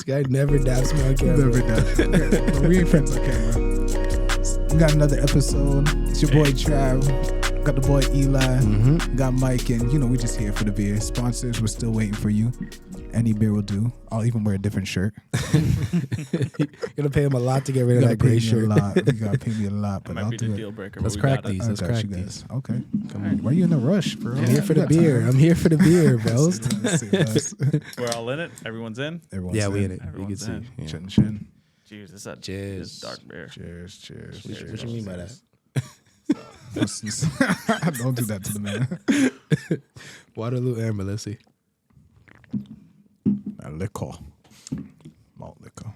This guy never daps me on camera. Never daps. But we ain't friends on camera. We got another episode. It's your boy Trav. Got the boy Eli. Got Mike, and we just here for the beer. Sponsors, we're still waiting for you. Any beer will do. I'll even wear a different shirt. You're gonna pay him a lot to get rid of that gray shirt. You gotta pay me a lot, but That might I'll be the do it. deal breaker. Let's crack these. Let's crack these. Okay. Why are you in a rush, bro? I'm here for the beer. I'm here for the beer, bro. We're all in it. Everyone's in. Yeah, we in it. You can Everyone's see. in. Yeah. Chin. Cheers. It's that Cheers. dark beer. Cheers. What you mean by that? Don't do that to the man. Waterloo Amber. Let's see. Liquor. Malt liquor.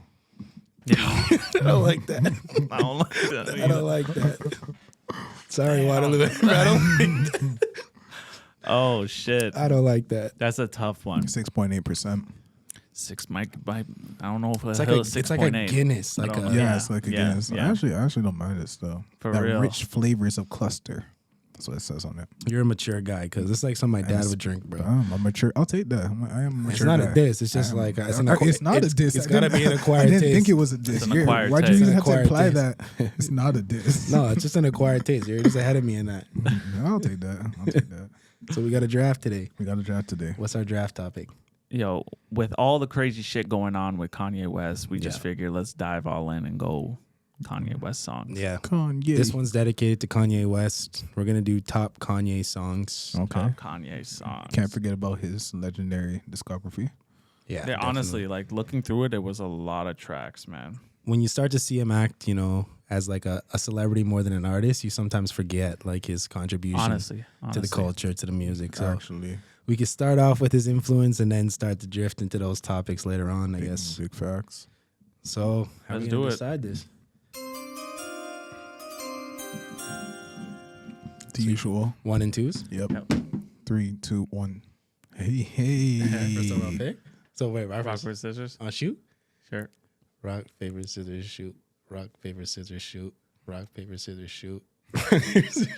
Yeah. I don't like that. I don't like that. I don't like that. Sorry, Waterloo Amber. I don't like that. Oh shit. I don't like that. That's a tough one. 6.8%. Six Mike. I don't know if It's like a Guinness. Like a, Yeah, it's like a Guinness. Yeah. I actually don't mind it still. For that real. rich flavors of cluster. That's what it says on it. You're a mature guy because it's like something my dad would drink, bro. I'm mature. I'll take that. I am a mature. It's not guy. a diss. It's just like it's not a diss. It's gotta be an I acquired didn't taste. think it was a diss. It's an acquired Why'd taste. you even It's have an to imply acquired that? It's not a diss. No, it's just an acquired taste. You're just ahead of me in that. I'll take that. So we got a draft today. We got a draft today. What's our draft topic? Yo, with all the crazy shit going on with Kanye West, we just Yeah. figured let's dive all in and go Kanye West songs. Yeah. Kanye. This one's dedicated to Kanye West. We're going to do top Kanye songs. Okay. Top Kanye songs. Can't forget about his legendary discography. Yeah. Yeah, honestly, like looking through it, it was a lot of tracks, man. When you start to see him act, as like a celebrity more than an artist, you sometimes forget like his contribution Honestly. to the culture, to the music. So Actually, we could start off with his influence and then start to drift into those topics later on, I guess. big facts. So how Let's we do gonna it. decide this? The usual. 1 and 2s? Yep. Yep. 3, 2, 1. Hey. First overall pick. So wait, Rock, paper, scissors? shoot? Sure. Rock, paper, scissors, shoot. Rock, paper, scissors, shoot. Rock, paper, scissors, shoot.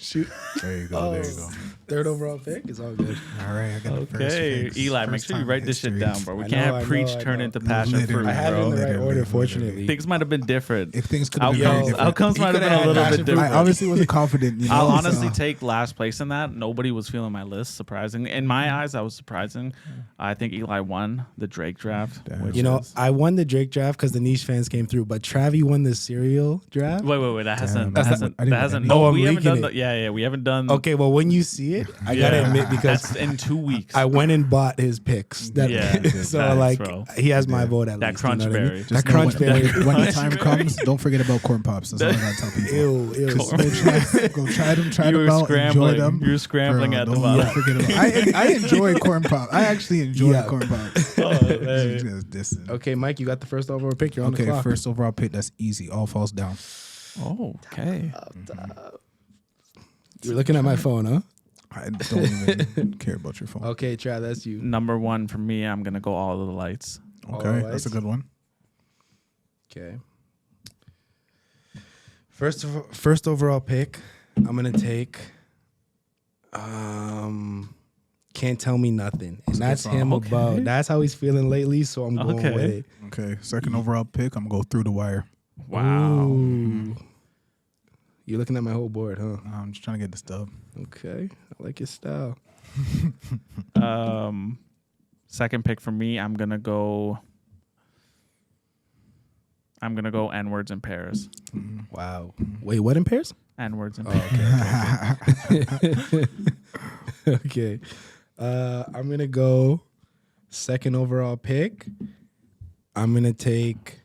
Shoot. There you go. There you go. Third overall pick. It's all good. All right. I got the first Okay, picks. Eli, make First sure you time write this shit history. down, bro. We I can't know, have I preach know, I turn know. into passion Literally. fruit, I had it in bro. the right Literally, order, literally. fortunately. Things might have been different. If things could have been very different. Outcomes He might have coulda been a had little passion bit fruit. different. I obviously wasn't confident. I'll so- honestly take last place in that. Nobody was feeling my list, surprising. In my eyes, I was surprising. I think Eli won the Drake draft. Damn. which You know, is- I won the Drake draft because the niche fans came through, but Travi won the cereal draft. Wait. That hasn't. Damn, That hasn't. I didn't That hasn't. know. No, I'm we haven't leaking done. it. Yeah. We haven't done. Okay, well, when you see it, I gotta admit because that's in 2 weeks. I went and bought his picks. Yeah, so facts, like bro. he has my vote at That least. You know what I mean? crunchberry. Just That know crunchberry. when the time comes, don't forget about corn pops. That's all I gotta tell people. Ew. Just go try them You were out, enjoy scrambling. them. You were scrambling Bro, at the don't bottom. forget about. I enjoy corn pop. I actually enjoy Yeah. corn pops. Oh, hey. Just dissing. Okay, Mike, you got the first overall pick. You're on the Okay, clock. first overall pick. That's easy. All falls down. Oh, okay. You're looking at my phone, huh? I don't even care about your phone. Okay, Trav, that's you. Number one for me, I'm gonna go All of the Lights. Okay, All that's a right. good one. Okay. First overall pick, I'm gonna take. Can't Tell Me Nothing, and that's song. him Okay. about. That's how he's feeling lately, so I'm going Okay. with it. Okay, second overall pick. I'm gonna go Through the Wire. Wow. Ooh. You're looking at my whole board, huh? I'm just trying to get this dub. Okay, I like your style. Second pick for me, I'm gonna go N-Words in Paris. Wow. Wait, what in Paris? N-Words in Oh, Paris. okay. Okay. I'm gonna go second overall pick. I'm gonna take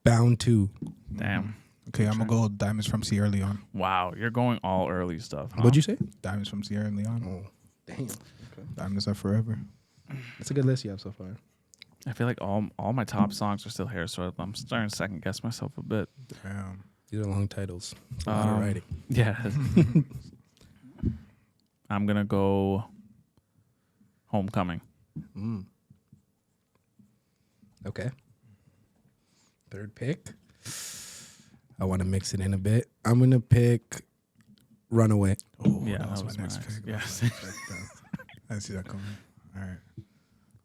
Bound 2. Damn. Okay, I'm gonna go Diamonds from Sierra Leone. Wow, you're going all early stuff. Huh? What'd you say? Diamonds from Sierra Leone. Oh, damn. Diamonds are forever. That's a good list you have so far. I feel like all my top songs are still here, so I'm starting to second guess myself a bit. Damn. These are long titles. It's a lot of writing. Yeah. I'm gonna go Homecoming. Okay. Third pick. I want to mix it in a bit. I'm gonna pick Runaway. Oh, Yeah, that was that was my next mine. pick. Yes. I see that coming. All right.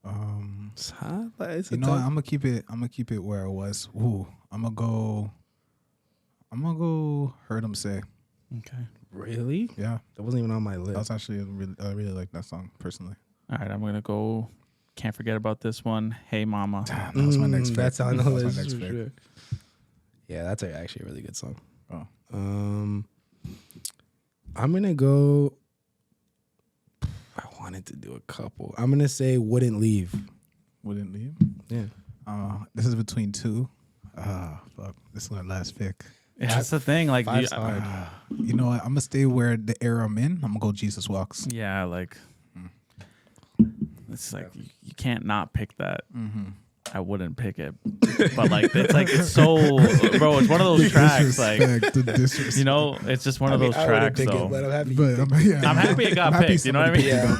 You know what? I'm gonna keep it. I'm gonna keep it where it was. Ooh, I'm gonna go. Heard 'em say. Okay. Really? Yeah, That wasn't even on my that was list. actually I really like that song personally. All right, I'm gonna go. Can't forget about this one. Hey Mama. Damn, that was my next pick. That's on the That was my list next for pick. sure. Yeah, that's actually a really good song. Oh. I'm gonna go. I wanted to do a couple. I'm gonna say "Wouldn't Leave." Wouldn't leave. Yeah. This is between two. Fuck. This is my last pick. Yeah, that's the thing. Like, Five's hard. You know what? I'm gonna stay where the era I'm in. I'm gonna go Jesus Walks. yeah, like it's like you can't not pick that. I wouldn't pick it, but like it's so, bro. It's one of those tracks, like The disrespect. you know, it's just one of those tracks. So but I'm happy. But I'm happy it got picked. You know what I mean? Yeah.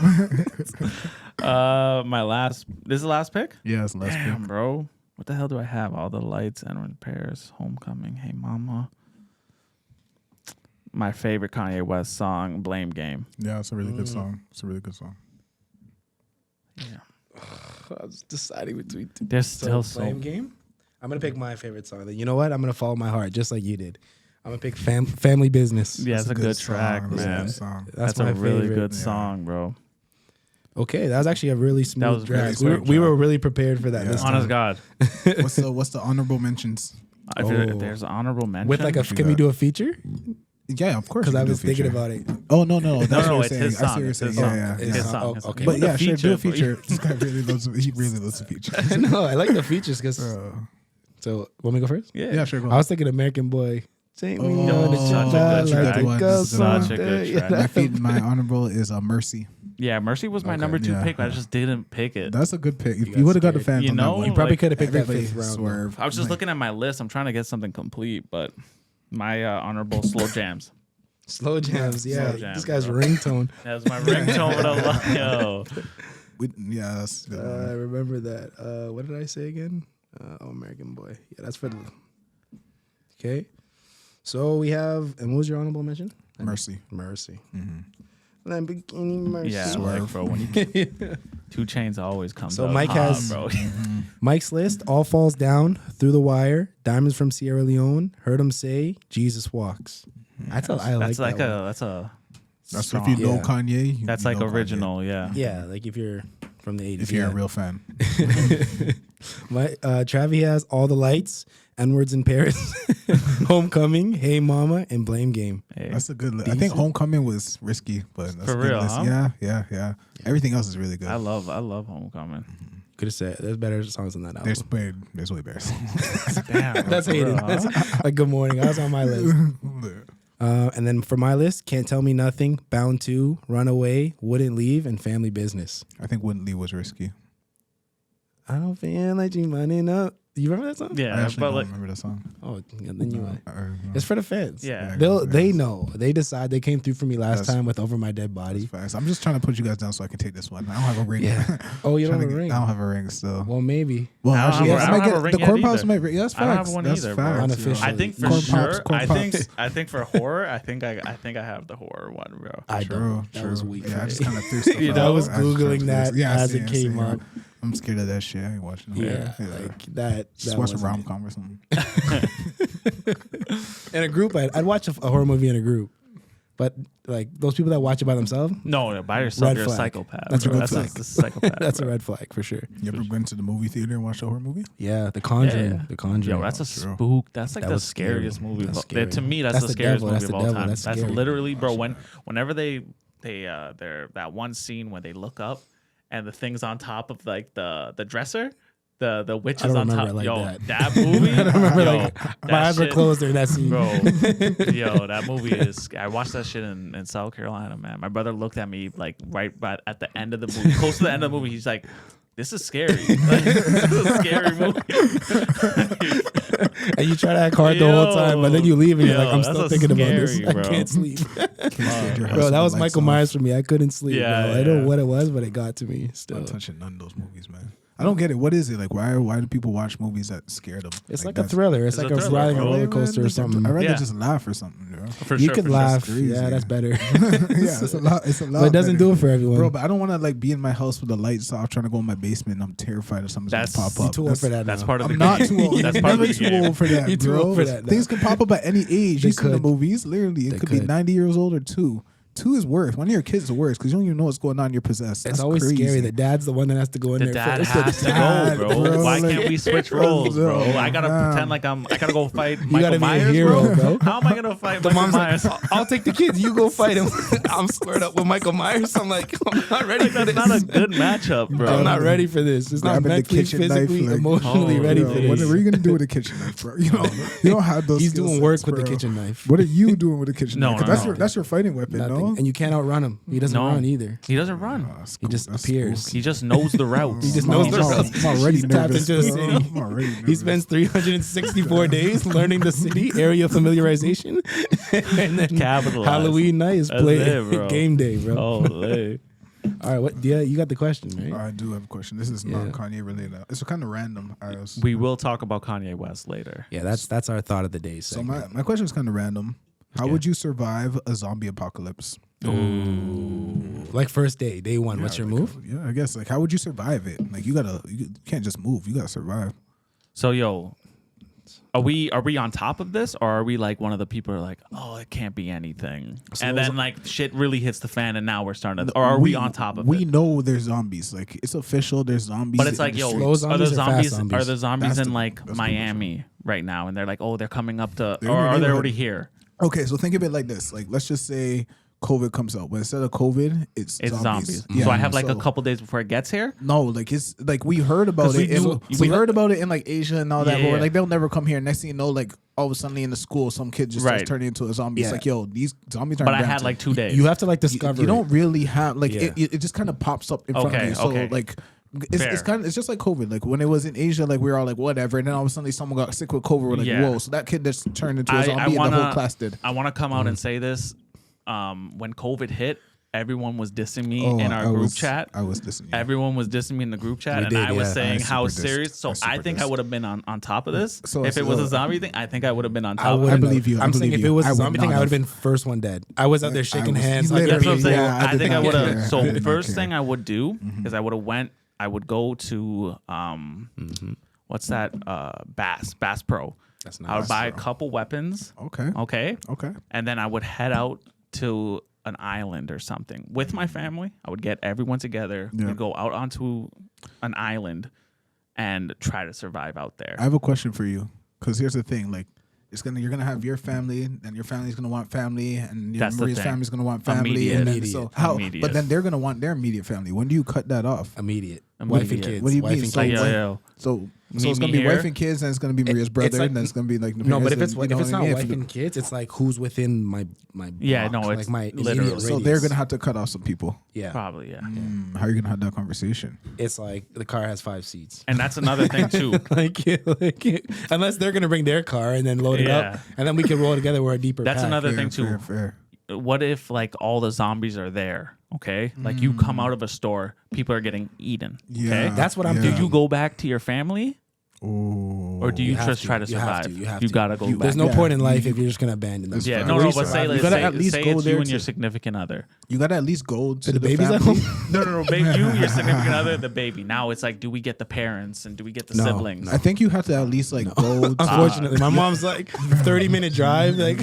My last. This is the last pick. Yeah, it's the last Damn, pick. bro. What the hell do I have? All the lights and repairs. Homecoming. Hey Mama. My favorite Kanye West song, Blame Game. Yeah, it's a really good song. It's a really good song. Yeah. I was deciding between two. There's still so. Blame Game. I'm gonna pick my favorite song. You know what? I'm gonna follow my heart just like you did. I'm gonna pick Family Business. Yeah, it's a good track, song. That's a man. good song. That's my a really favorite. good Yeah. song, bro. Okay, that was actually a really smooth was very draft. smooth, We were job. really prepared for that. Yeah. This Honest time. God. What's the honorable mentions? If there's honorable mention. With like a, What you can we got? do a feature? Yeah, of course. Because you I can do was a thinking feature. about it. Oh no, that's no, what it's you're his saying. I song. see what you're It's saying. his song. Yeah, It's yeah. his yeah. song. Oh, His okay. song. But The yeah, sure, do a feature, feature. This guy really loves. He really loves the feature. No, I like the features because. So, want me to go first? Yeah, sure. Go I on. was thinking American Boy. Take me Oh, on the such a job, good I like track. to go That's a good one. Such a good someday. track. My honorable is Mercy. Yeah, Mercy was my Okay. number 2 Yeah. pick, but I just didn't pick it. That's a good pick. If got you would have got the scared. fans You on know, that one, You probably like, could have picked that everybody fifth round. swerve. I was just looking at my list. I'm trying to get something complete, but my honorable slow jams. Slow jams, yeah. Slow jams, This guy's bro. ringtone. That was my ringtone. But I'm like, yo, Yeah, that's a good one. I remember that. What did I say again? American Boy. Yeah, that's for the. Okay. So we have, and what was your honorable mention? Mercy. Mercy. Mm-hmm. Lamborghini Mercy. yeah, Swerve. like, bro. When you 2 Chainz always comes. So up Mike hot, has- bro. Mike's list: All Falls Down, Through the Wire, Diamonds from Sierra Leone, Heard 'Em Say, Jesus Walks. I like That's that like one. that's a. That's song. if you know Yeah. Kanye. That's you like know Kanye. original, yeah. Yeah, like if you're from the 80s. If you're yeah. a real fan. My Travi has All the Lights, N-Words in Paris, Homecoming, Hey Mama, and Blame Game. Hey. That's a good list. I think Decent. Homecoming was risky, but that's For a good real, list. huh? Yeah. Everything else is really good. I love Homecoming. Could have said there's better songs than that album. There's way better. Damn, That's for real, hated. huh? That's like Good Morning. I was on my list. And then for my list, Can't Tell Me Nothing, Bound to, Runaway, Wouldn't Leave, and Family Business. I think Wouldn't Leave was risky. I don't feel like you running up. You remember that song? I Yeah, actually but don't like, remember that song. Oh, yeah, then you might. No. It's for the fans. yeah. They know. They decide. They came through for me last That's- time with Over My Dead Body. Facts. I'm just trying to put you guys down so I can take this one. I don't have a ring. Yeah. Oh, you don't Trying have to a get- ring. I don't have a ring still. Well, maybe. Well, I don't actually, have a- I I might don't have get a ring the yet corn pops either. might. Yeah, that's facts. I don't have one That's either, bro. facts. Unofficial. I think for Corn sure. pops, corn I pops. think for horror. I think I have the horror one, bro. I True, don't. That true. was weak. Yeah, for I just me. kind of threw stuff You out. know, I was just tried to Googling do that this. as it same, came same. up. I'm scared of that shit. I ain't watching that. Yeah, like that. Just that watch a wasn't rom it. com or something. In a group, I'd watch a horror movie in a group, but like those people that watch it by themselves, No, by yourself, Red you're flag. a psychopath. That's a bro. red flag. That's a psychopath. that's bro. a red flag for sure. You ever been to the movie theater and watched a horror movie? Yeah, The Conjuring. Yeah. The Conjuring. Yo, that's a True. spook. That's like That the was scary. scariest movie. That's of all- scary. To me, that's That's the the scariest devil. movie That's of the all devil. time. That's That's scary. literally, bro. Whenever they're that one scene when they look up and the thing's on top of like the dresser. The witch I is don't on remember top. it like Yo, that. movie. I don't remember yo, like that my eyes were shit- closed during that scene. Bro, yo, that movie is. I watched that shit in South Carolina, man. My brother looked at me like right at the end of the movie, close to the end of the movie. He's like, "This is scary. Like, this is a scary movie." And you try to act hard the whole time, but then you leave and you're like, I'm Yo, still that's thinking about this. scary, I bro. can't sleep. Your house Bro, with that the was lights Michael off. Myers for me. I couldn't sleep. Yeah, bro. I don't yeah. know what it was, but it got to me I'm still. not touching none of those movies, man. I don't get it. What is it like? Why do people watch movies that scare them? It's like a that's- thriller. It's like a thriller, riding a bro. roller coaster or something. I'd rather Yeah. just laugh or something, bro. For You sure, could for sure. laugh. crazy. Yeah, that's better. Yeah, it's a lot. It's a lot. But it doesn't better. do it for everyone. Bro, but I don't want to like be in my house with the lights off, trying to go in my basement, and I'm terrified that something's That's- gonna pop You're up. too old for that. That's now. part of the I'm not game. too old. That's You're part of never the too game. old for that, You're too bro. old for that now. Things can pop up at any age. They You see the could. movies, literally, it They could be could. 90 years old or 2. 2 is worse. One of your kids is worse because you don't even know what's going on. You're possessed. It's That's always crazy. scary. The dad's the one that has to go in The there dad first. has to dad, go, bro. bro, Why like- can't we switch roles, bro? Bro, I gotta man. pretend like I gotta go fight You Michael gotta be a Myers, hero, bro. How am I gonna fight The Michael mom's Myers? like, I'll take the kids. You go fight him. I'm squared up with Michael Myers. I'm like, I'm not ready for That's this. not a good matchup, bro. I'm not ready for this. It's not Grabbing the mentally, kitchen knife, physically, like, emotionally oh, ready yo, for What this. are you gonna do with a kitchen knife, bro? You don't have those. He's skill doing work sets, with the bro. kitchen knife. What are you doing with a kitchen No, knife? 'Cause no, that's no. that's your fighting weapon, Nothing. no? And you can't outrun him. He doesn't No. run either. He doesn't run. That's He cool. just That's appears. spooky. He just knows the routes. He just No, knows the no, routes. I'm already He's tapped nervous. into the bro. city. I'm already He nervous. spends 364 days learning the city, area familiarization, and then Capitalize. Halloween night is That's play it, bro. game day, bro. Oh, hey. All right, what? Yeah, you got the question, right? I do have a question. This is Yeah. not Kanye related. It's kind of random. We will talk about Kanye West later. Yeah, that's our thought of the day. So my question is kind of random. How Okay. would you survive a zombie apocalypse? like first day one. What's your like, move? Yeah, I guess like how would you survive it? Like you can't just move. You gotta survive. So yo, are we on top of this, or are we like one of the people who are like, oh, it can't be anything, and then like shit really hits the fan, and now we're starting to, or are we on top of We it? know there's zombies. Like it's official. There's zombies. But it's in like, the yo, streets. Slow are the zombies or fast zombies zombies? are the zombies That's in the- like that's the Miami right now, and they're like, oh, they're coming up to, They're or in your are they neighborhood. already here? Okay, so think of it like this. Like let's just say COVID comes out, but instead of COVID, it's It's zombies. Yeah, So I have like a so- couple days before it gets here. No, like it's like we heard about 'Cause we it. And knew- we we- heard about it in like Asia and all that. But Yeah. we're like they'll never come here. Next thing you know, like all of a sudden in the school, some kid just starts Right. turning into a zombie. Yeah. It's like yo, these zombies aren't. But I had bound like to- 2 days. You have to like discover. You don't really have like Yeah. it just kind of pops up in front of Okay, you. So okay. like. It's Fair. kind of it's just like COVID. Like when it was in Asia, like we were all like whatever, and then all of a sudden someone got sick with COVID. We're like, Yeah. whoa! So that kid just turned into a I zombie, and the wanna- whole class did. I want to come out Mm-hmm. and say this. When COVID hit, everyone was dissing me Oh, in our I group was- chat. I was listening. Everyone was dissing me in the group chat, We and did, I was yeah. saying I how super dissed. serious. So I super I think I dissed. would have been on top of this. So- if it so- was a zombie thing, I think I would have been on I top of wouldn't it. believe you. I I'm saying believe if it you. was I a would zombie thing, not I would have have. been first one dead. I was out there shaking was- hands. you hugging That's what I'm literally- saying. yeah, I I did think I not would care. have. I So did not first care. thing I would do is I would go to what's that? Bass Pro. That's I would nice. buy a couple weapons. Okay. Okay. Okay. And then I would head out to an island or something with my family. I would get everyone together. Yeah. We'd go out onto an island and try to survive out there. I have a question for you, because here's the thing: like, you're gonna have your family, and your family's gonna want family, and your That's the Maria's thing. family's gonna want family, Immediate. and then Immediate. so how? Immediate. But then they're gonna want their immediate family. When do you cut that off? Immediate. Immediate. Wife and kids. What do you Wife mean? and So like, kids. yo, So Meet it's gonna me be wife here. and kids, and it's gonna be Maria's brother, like- and then it's gonna be like No, but if it's you know if it's what I not mean? wife and kids, it's like who's within my Yeah, block, no, like it's my literal. immediate So they're radius. gonna have to cut off some people. yeah. probably, yeah. How are you gonna have that conversation? It's like the car has 5 seats. And that's another thing too. Unless they're gonna bring their car and then load it Yeah. up, and then we can roll together. We're a deeper. That's pack. another thing too. Fair. What if like all the zombies are there? Okay, like you come out of a store, people are getting eaten. Yeah. Okay, That's what I'm Yeah. do thinking. you go back to your family, Oh. or do you, You have just to. try to You have survive? to. You have You to. gotta go back. There's no Yeah. point in life if you're just gonna abandon them. That's Yeah, fine. no, At no. least But say, you like, gotta say, at least say go it's there you and to- your significant other. You gotta at least go to the babies at family. home? No, baby, you, your significant other, the baby. Now it's like, do we get the parents and do we get the No, siblings? no. I think you have to at least like go. To, Unfortunately, my mom's like 30-minute drive. Like,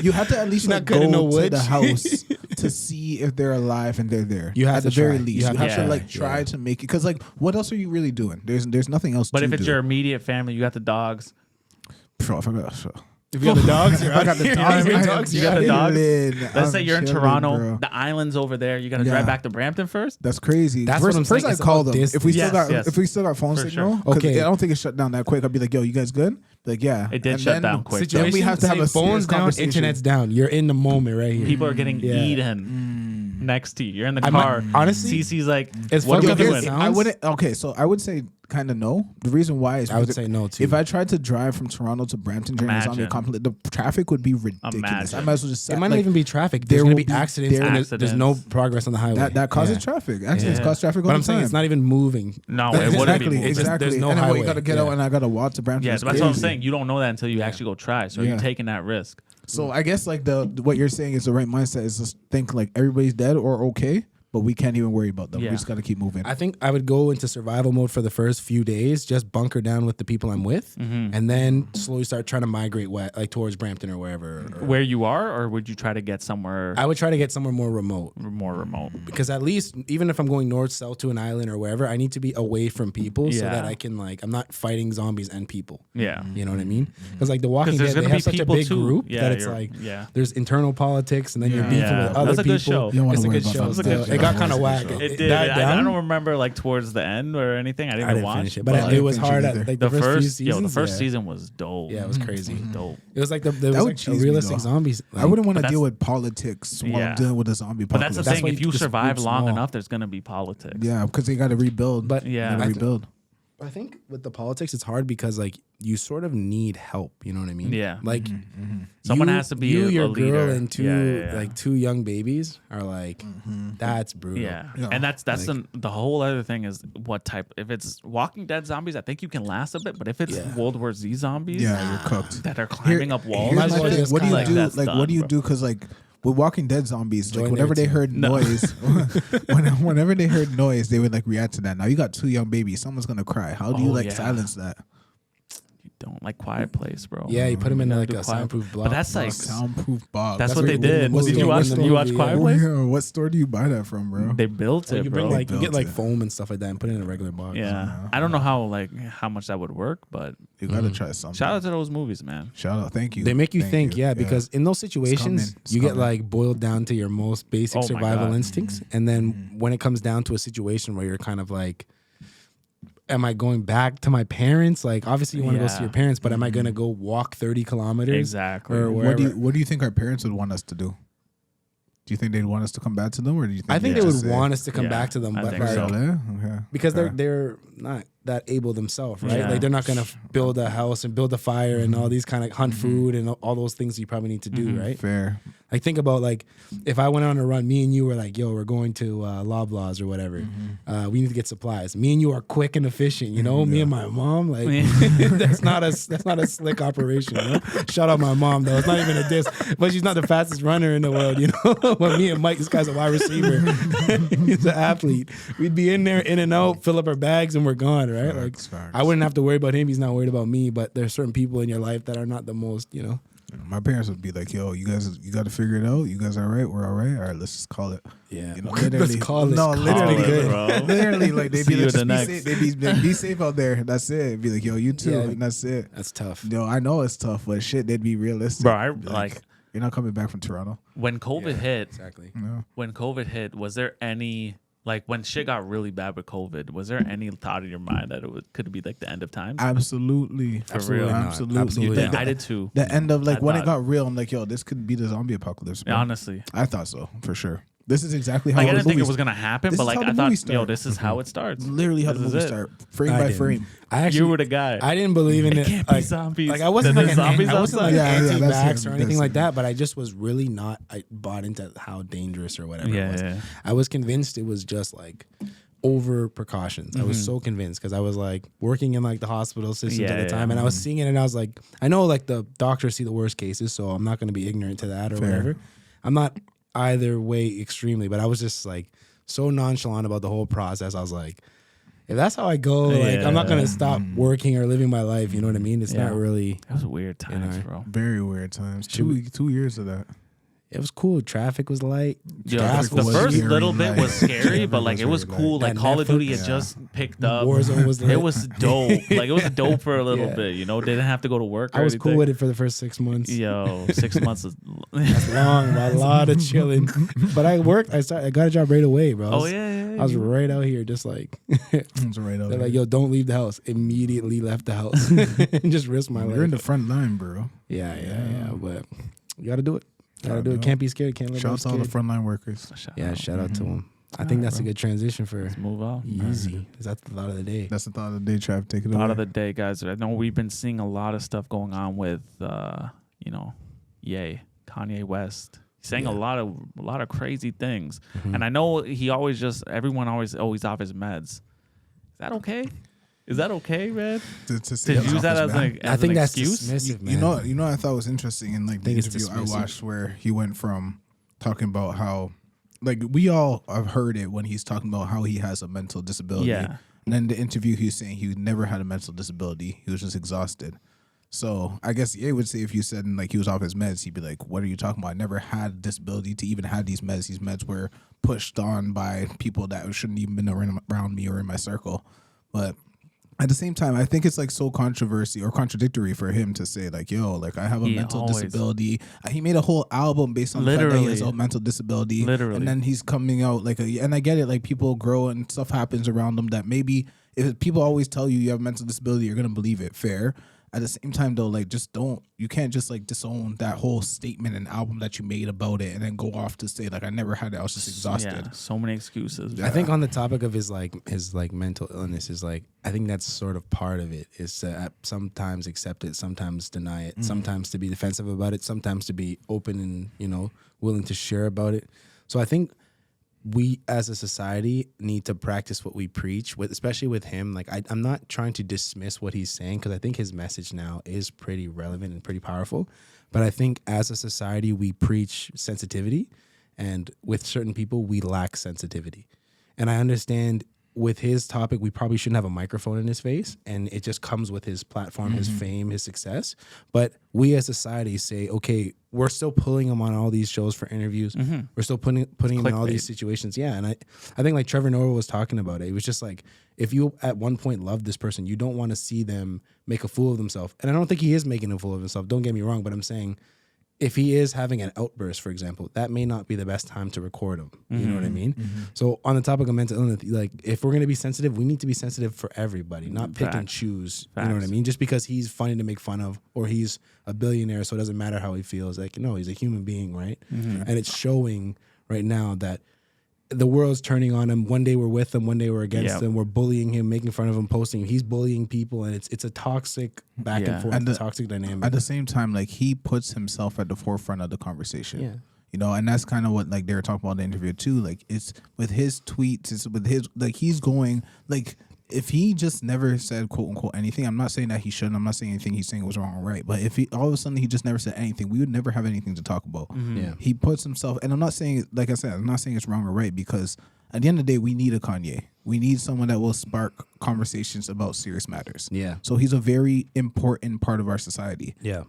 you have to at least She's not like cutting go no to wood. the house to see if they're alive and they're there. You have at to the very try. least. You You have have, to to try. like try to make it, because like what else are you really doing? There's nothing else. But to if it's do. your immediate family, you got the dogs. Bro, if I got, so. if you got the dogs, you're If I got the dogs, You I got am the dogs? chilling. Let's I'm say you're in chilling, Toronto, bro. the island's over there. You got to Yeah. drive back to Brampton first. That's crazy. That's first, what I'm first saying. I It's call about them. If we distance. still got Yes, if we still got phone For signal, sure. 'cause Okay. I don't think it shut down that quick. I'd be like, yo, you guys good? Like, yeah. It did And shut then- down quick. Then we have to have a phones serious down, conversation. internet's down. You're in the moment right here. People are getting Yeah. eaten next to you. You're in the I might- car. honestly, Cece's like, it's what fucked are we up as doing? it sounds. I wouldn't. Okay, so I would say kind of no. The reason why is I would because say no too. if I tried to drive from Toronto to Brampton during a zombie Imagine. apocalypse, the traffic would be ridiculous. Imagine. I might as well just it sat, might not like, even be traffic. there There's going will to be be- accidents, there- and there's no Accidents. progress on the highway. that causes Yeah. traffic. Accidents Yeah. cause traffic all But the I'm saying time. it's not even moving. No, it wouldn't be Exactly, moving. exactly. There's no and then when you highway. got to get out Yeah. and I got to walk to Brampton. Yeah, it's that's what I'm crazy. saying. You don't know that until you actually go try. So Yeah. you're taking that risk. So I guess like what you're saying is the right mindset is just think like everybody's dead or okay, but we can't even worry about them. Yeah. We just got to keep moving. I think I would go into survival mode for the first few days, just bunker down with the people I'm with, and then slowly start trying to migrate like towards Brampton or wherever. Or Where you are, or would you try to get somewhere I would try to get somewhere more remote. more remote? Because at least, even if I'm going north, south to an island or wherever, I need to be away from people so Yeah. that I can I'm not fighting zombies and people. Yeah. You know what I mean? Because like The Walking 'Cause there's Dead, they gonna have be such a people big too. group Yeah, that it's you're- like yeah. there's internal politics and then you're beefing Yeah. with other That's a people. good show. You don't wanna It's a worry good about show. that Still. stuff. It got Yeah. kind of whack. It did. died I down. don't remember like towards the end or anything. I didn't I even didn't watch. finish it, but it was finish it hard. either. At, like the the first few first, seasons, the first yeah. season was dope. Yeah, it was crazy. Dope. It was like there That was would like a cheese me, realistic though. zombies. I wouldn't want But to deal that's- with politics while I'm Yeah. dealing with a zombie But apocalypse. that's the That's thing. why If you this survive group's long small. enough, there's gonna be politics. Yeah, because they got to rebuild. But Yeah. Gotta rebuild. I think with the politics, it's hard because like you sort of need help. You know what I mean? Yeah. Like Someone you- has to be you, a your leader. girl, and two Yeah. like two young babies are like that's brutal. Yeah. Yeah. And that's Like- the whole other thing is what type. If it's Walking Dead zombies, I think you can last a bit. But if it's Yeah. World War Z zombies, Yeah, you're cooked. that are climbing up walls, Here's Might as my well thing. just What do you kinda- do? That's Like, done, what do you bro. do? Because like with Walking Dead zombies, like Join whenever their they team. heard noise, whenever they heard noise, they would like react to that. Now you got two young babies. Someone's gonna cry. How do you Oh, like yeah. silence that? you don't like Quiet Place, bro. Yeah, you put them in gotta like do a Quiet- soundproof block. But that's like Soundproof box. that's what what they you win in did. the movie. Did you Win watch? the You watch movie, Quiet yeah. Place? Yeah, what store do you buy that from, bro? They built Well, it, you bro. bring like you get built like it. foam and stuff like that and put it in a regular box. Yeah, I don't know how much that would work, but You gotta try something. shout out to those movies, man. Shout out. Thank you. They make you Thank think, you. yeah, because in those situations, It's you get coming. like boiled down to your most basic Oh my survival God. instincts. And then when it comes down to a situation where you're kind of like, am I going back to my parents? Like, obviously, you want to go see Yeah. your parents, but am I going to go walk 30 kilometers? Exactly. Or What do wherever? you think our parents would want us to do? Do you think they'd want us to come back to them, or do you think I think they'd they would just say- want us to come Yeah, back to them, I but think like, so. Really? Okay. because Fair. they're not that able themselves, right? Yeah. Like they're not gonna build a house and build a fire and all these kind of hunt food and all those things you probably need to do, right? Fair. Like think about like if I went on a run, me and you were like, yo, we're going to Loblaws or whatever. We need to get supplies. Me and you are quick and efficient, you know. Me and my mom, like that's not a slick operation. You know? Shout out my mom though. It's not even a diss, but she's not the fastest runner in the world, you know. But me and Mike, this guy's a wide receiver. He's an athlete. We'd be in there, in and out, fill up our bags, and we're gone, right? Like Facts. I wouldn't have to worry about him. He's not worried about me. But there's certain people in your life that are not the most, you know. My parents would be like, "Yo, you guys, you got to figure it out. You guys all right? We're all right. All right, let's just call it." Yeah, You know, let's literally. call it. No, Call literally, it, good. bro. literally, like they'd See be you like, in the just be next. safe. They'd be safe out there. That's it. Be like, "Yo, you too," Yeah. and that's it. That's tough. No, I know it's tough, but shit, they'd be realistic. Bro, I like you're not coming back from Toronto. when COVID hit. Exactly. No. When COVID hit, was there any like when shit got really bad with COVID? Was there any thought in your mind that could be like the end of time? Absolutely, real. not. absolutely. Absolutely You not. did. I did too. The end of like I when it thought- got real, I'm like, "Yo, this could be the zombie apocalypse." Bro. Honestly, I thought so for sure. This is exactly how like I the didn't think it movies- was gonna happen, This but is like how I the thought, movies yo, start. this is how it starts. literally how the This is movie it. start, frame I by didn't. frame. I actually, You were the guy. I didn't believe in It it. can't be like, zombies. Like I wasn't There's like an, zombies I wasn't like outside. Yeah, yeah, that's anti-vax it, or anything that's like it. that. But I just was really not. I bought into how dangerous or whatever Yeah, it was. yeah. I was convinced it was just like over precautions. I was so convinced because I was like working in like the hospital systems Yeah, at the yeah. time, and I was seeing it, and I was like, I know like the doctors see the worst cases, so I'm not going to be ignorant to that or Fair. whatever. I'm not either way extremely, but I was just like so nonchalant about the whole process. I was like, if that's how I go, like I'm not gonna stop working or living my life. You know what I mean? It's Yeah. not really. That was weird times, know. bro. Very weird times. Should 2 years of that. It was cool. Traffic was light. Yeah, Gas the was first scary, little bit like- was scary, Yeah, but like it was very cool. Like That Call of Duty Netflix- had just picked up. Warzone was lit. It was dope. Like it was dope for a little Yeah. bit. You know, didn't have to go to work. Or I was anything. cool with it for the first 6 months. Yo, 6 months is. That's long, bro. A lot of chilling. But I worked. I got a job right away, bro. I Oh was, yeah. I was right out here, just like It's right over they're there. like, yo, don't leave the house. Immediately left the house and just risked my life. You're in the front line, bro. yeah. But you got to do it. Got to Gotta do do it. it. Can't be scared. Can't live Shout out to all the scared. frontline workers. Yeah, shout out to them. I think that's a good transition for Let's move on. Easy. Is that the thought of the day? That's the thought of the day, Trav. Take it away. Thought of the day, guys. I know we've been seeing a lot of stuff going on with, Kanye West. He's saying a lot of crazy things, and I know everyone always off his meds. Is that okay? Is that okay, man? To use that as an I think that's excuse? dismissive, man. You know, I thought was interesting in like the interview I watched where he went from talking about how, like, we all have heard it when he's talking about how he has a mental disability. Yeah. And then the interview, he was saying he never had a mental disability. He was just exhausted. So I guess Ye would say if you said like he was off his meds, he'd be like, "What are you talking about? I never had a disability to even have these meds. These meds were pushed on by people that shouldn't even been around me or in my circle." But at the same time, I think it's like so contradictory for him to say like, "Yo, like I have a mental disability." He made a whole album based on the fact that he has a mental disability. Literally. And then he's coming out like and I get it, like people grow and stuff happens around them that maybe if people always tell you have a mental disability, you're gonna believe it. Fair. At the same time, though, like you can't just like disown that whole statement and album that you made about it and then go off to say like I never had it. I was just exhausted. Yeah, so many excuses. I think on the topic of his mental illness is like, I think that's sort of part of it is to sometimes accept it, sometimes deny it, sometimes to be defensive about it, sometimes to be open and, willing to share about it. So I think we as a society need to practice what we preach with, especially with him. Like I'm not trying to dismiss what he's saying because I think his message now is pretty relevant and pretty powerful. But I think as a society, we preach sensitivity, and with certain people, we lack sensitivity. And I understand with his topic, we probably shouldn't have a microphone in his face, and it just comes with his platform, his fame, his success. But we as society say, okay, we're still pulling him on all these shows for interviews. We're still putting him in all these situations. Yeah, and I think like Trevor Noah was talking about it. It was just like, if you at one point loved this person, you don't want to see them make a fool of themselves. And I don't think he is making a fool of himself. Don't get me wrong, but I'm saying if he is having an outburst, for example, that may not be the best time to record him. You know what I mean? So on the topic of mental illness, like if we're going to be sensitive, we need to be sensitive for everybody, not pick and choose. You know what I mean? Just because he's funny to make fun of or he's a billionaire, so it doesn't matter how he feels. Like, no, he's a human being, right? And it's showing right now that the world's turning on him. One day we're with him, one day we're against him. We're bullying him, making fun of him, posting him. He's bullying people, and it's a toxic back and forth, and toxic dynamic. At the same time, like he puts himself at the forefront of the conversation. Yeah. And that's kind of what like they were talking about in the interview too. Like it's with his tweets, it's with his like he's going like if he just never said quote unquote anything, I'm not saying that he shouldn't. I'm not saying anything he's saying was wrong or right. But if he all of a sudden he just never said anything, we would never have anything to talk about. Yeah. He puts himself, and I'm not saying, like I said, I'm not saying it's wrong or right because at the end of the day, we need a Kanye. We need someone that will spark conversations about serious matters. Yeah. So he's a very important part of our society. Yeah.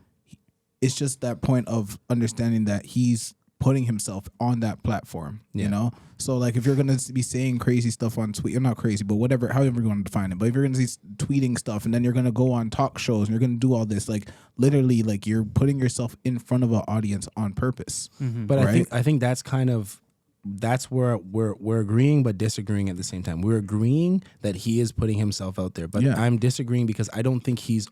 It's just that point of understanding that he's putting himself on that platform, you know? So like if you're going to be saying crazy stuff on tweet, not crazy, but whatever, however you want to define it, but if you're going to be tweeting stuff and then you're going to go on talk shows and you're going to do all this, like literally like you're putting yourself in front of an audience on purpose. But right? I think that's kind of, that's where we're agreeing but disagreeing at the same time. We're agreeing that he is putting himself out there, but I'm disagreeing because I don't think he's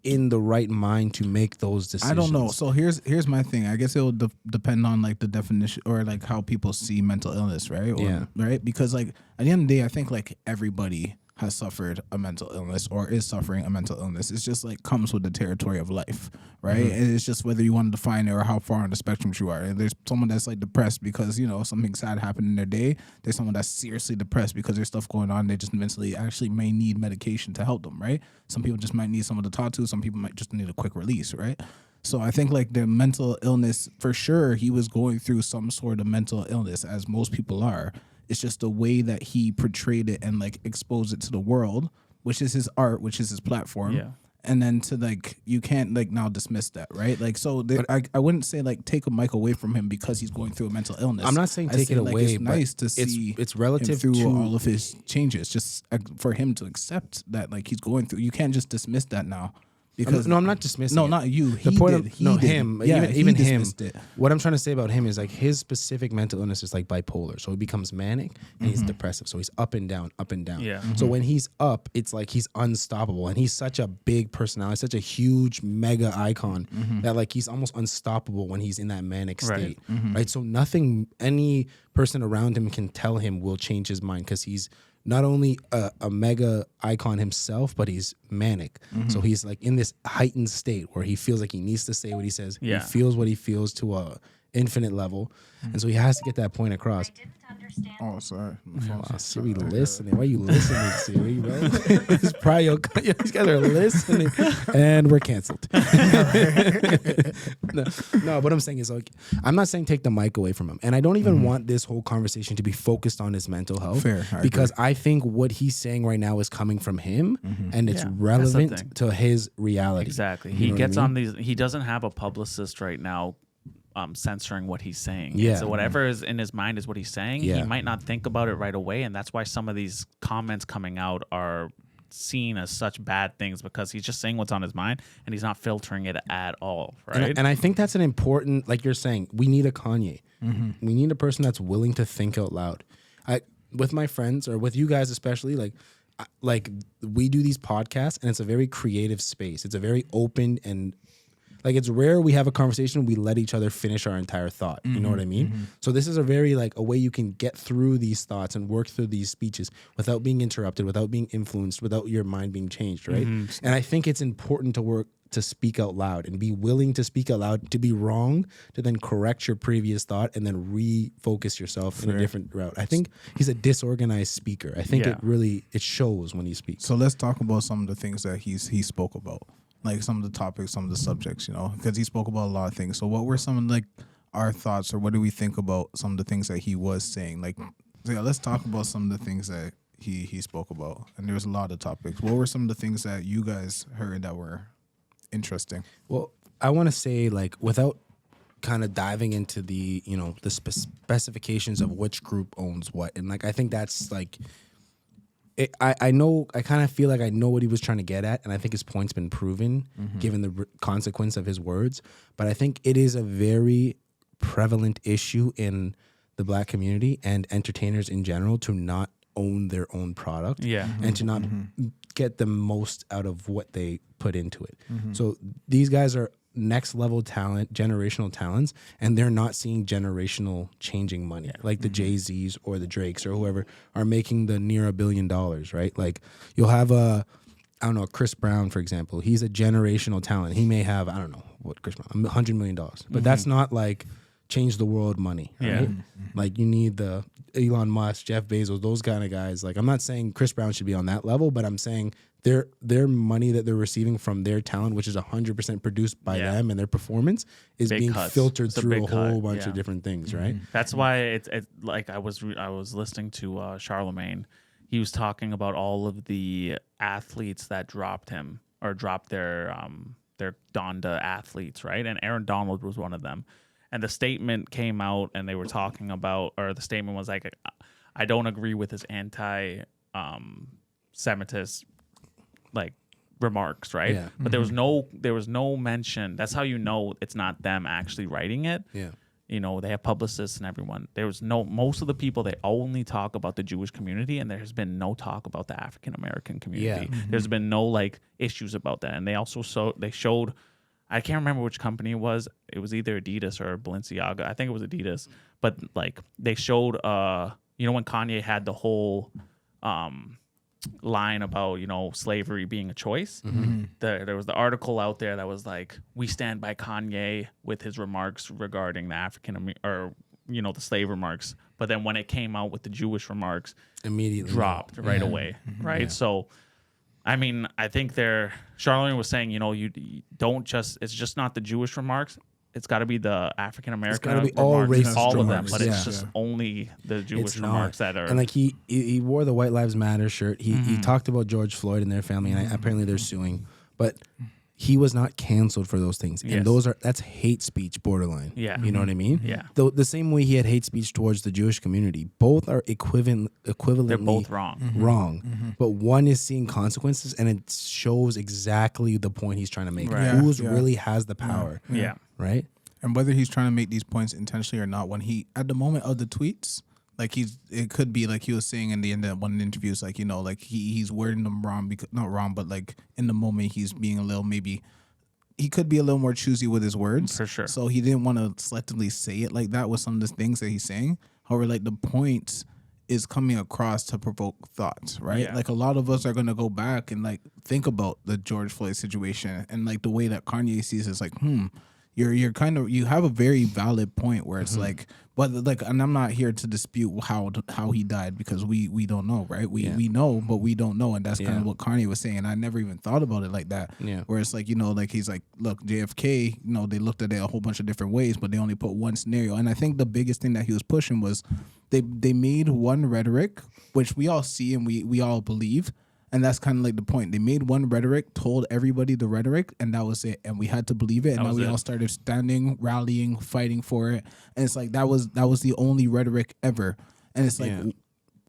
in the right mind to make those decisions. I don't know. So here's my thing. I guess it will depend on like the definition or like how people see mental illness, right? Or, right? Because like at the end of the day, I think like everybody has suffered a mental illness or is suffering a mental illness. It's just like comes with the territory of life, right? And it's just whether you want to define it or how far on the spectrum you are. And there's someone that's like depressed because, something sad happened in their day. There's someone that's seriously depressed because there's stuff going on. They just mentally actually may need medication to help them, right? Some people just might need someone to talk to. Some people might just need a quick release, right? So I think like the mental illness, for sure, he was going through some sort of mental illness, as most people are. It's just the way that he portrayed it and like exposed it to the world, which is his art, which is his platform. Yeah. And then to like, you can't like now dismiss that, right? Like, so I wouldn't say like take a mic away from him because he's going through a mental illness. I'm not saying take it away. It's nice to see it's relative him through to all of his changes, just for him to accept that like he's going through. You can't just dismiss that now Because I'm not dismissing. No, it. not you. The He point did. of He no did. him, Yeah, even he him. dismissed it. What I'm trying to say about him is like his specific mental illness is like bipolar. So he becomes manic and he's depressive. So he's up and down, up and down. Yeah. So when he's up, it's like he's unstoppable, and he's such a big personality, such a huge mega icon that like he's almost unstoppable when he's in that manic state, right? So nothing any person around him can tell him will change his mind because he's not only a mega icon himself, but he's manic. So he's like in this heightened state where he feels like he needs to say what he says. Yeah. He feels what he feels to a infinite level. And so he has to get that point across. Oh, sorry. Oh, Siri listening. Why are you listening, Siri, bro? It's probably these guys are listening. And we're canceled. no, what I'm saying is like, I'm not saying take the mic away from him. And I don't even want this whole conversation to be focused on his mental health. Fair, I because I think what he's saying right now is coming from him and it's Yeah, that's the thing. relevant to his reality. Exactly. You He know what I gets mean? on these. He doesn't have a publicist right now censoring what he's saying. Yeah. So whatever is in his mind is what he's saying. Yeah. He might not think about it right away, and that's why some of these comments coming out are seen as such bad things because he's just saying what's on his mind and he's not filtering it at all. Right. And I think that's an important, like you're saying, we need a Kanye. We need a person that's willing to think out loud. With my friends or with you guys especially, like we do these podcasts and it's a very creative space. It's a very open and like it's rare we have a conversation we let each other finish our entire thought. You know what I mean? So this is a very like a way you can get through these thoughts and work through these speeches without being interrupted, without being influenced, without your mind being changed, right? And I think it's important to speak out loud and be willing to speak out loud, to be wrong, to then correct your previous thought and then refocus yourself in a different route. I think he's a disorganized speaker. I think it shows when he speaks. So let's talk about some of the things that he spoke about, like some of the topics, some of the subjects, you know, because he spoke about a lot of things. So what were some of like our thoughts, or what do we think about some of the things that he was saying? Like, so yeah, let's talk about some of the things that he spoke about. And there was a lot of topics. What were some of the things that you guys heard that were interesting? Well, I want to say, like, without kind of diving into the, you know, the specifications of which group owns what. And like, I think that's like, I know, I kind of feel like I know what he was trying to get at. And I think his point's been proven given the consequence of his words. But I think it is a very prevalent issue in the Black community and entertainers in general to not own their own product and to not get the most out of what they put into it. So these guys are next level talent, generational talents, and they're not seeing generational changing money like the Jay-Z's or the Drakes or whoever are making the near $1 billion, right? Like you'll have Chris Brown, for example. He's a generational talent. He may have, I don't know what Chris Brown, $100 million, but that's not like change the world money, right? Like you need the Elon Musk, Jeff Bezos, those kind of guys. Like I'm not saying Chris Brown should be on that level, but I'm saying their money that they're receiving from their talent, which is 100% produced by them and their performance, is Big being cuts. filtered It's a through big a whole cut, bunch of different things, right? That's why it's like I was listening to Charlemagne. He was talking about all of the athletes that dropped him or dropped their Donda athletes, right? And Aaron Donald was one of them. And the statement came out, and they were talking about, or the statement was like, I don't agree with his anti-Semitist like remarks, right? Yeah. But there was no mention. That's how you know it's not them actually writing it. Yeah. You know, they have publicists and everyone. Most of the people, they only talk about the Jewish community, and there has been no talk about the African American community. Yeah. There's been no like issues about that. And they also showed, I can't remember which company it was. It was either Adidas or Balenciaga. I think it was Adidas. But like they showed, you know, when Kanye had the whole line about, you know, slavery being a choice. There was the article out there that was like, we stand by Kanye with his remarks regarding the the slave remarks. But then when it came out with the Jewish remarks, Immediately dropped right away, right? Yeah. So, I mean, I think Charlemagne was saying, you know, you don't just, it's just not the Jewish remarks. It's got to be the African American gotta be remarks, all racist all of them, remarks, but yeah. it's just only the Jewish It's not. remarks that are. And like he wore the White Lives Matter shirt. He talked about George Floyd and their family, and apparently they're suing. But he was not canceled for those things. And that's hate speech borderline. Yeah. You know what I mean? Yeah. The same way he had hate speech towards the Jewish community, both are equivalently They're both wrong. Wrong. But one is seeing consequences, and it shows exactly the point he's trying to make. Right. Who's really has the power. Yeah. Right? And whether he's trying to make these points intentionally or not, when he, at the moment of the tweets, like it could be like he was saying in the end of one of the interviews, like, you know, like he's wording them wrong, because not wrong, but like in the moment he's being a little, maybe he could be a little more choosy with his words. For sure. So he didn't want to selectively say it like that with some of the things that he's saying. However, like the point is coming across to provoke thoughts, right? Yeah. Like a lot of us are going to go back and like think about the George Floyd situation, and like the way that Kanye sees it is like, you're kind of, you have a very valid point where it's like, but like, and I'm not here to dispute how he died, because we don't know, right? We know, but we don't know, and that's kind of what Kanye was saying. I never even thought about it like that. Yeah. Where it's like, you know, like he's like, look, JFK, you know, they looked at it a whole bunch of different ways, but they only put one scenario. And I think the biggest thing that he was pushing was they made one rhetoric, which we all see and we all believe. And that's kind of like the point. They made one rhetoric, told everybody the rhetoric, and that was it. And we had to believe it. And now we all started standing, rallying, fighting for it. And it's like that was the only rhetoric ever. And it's like,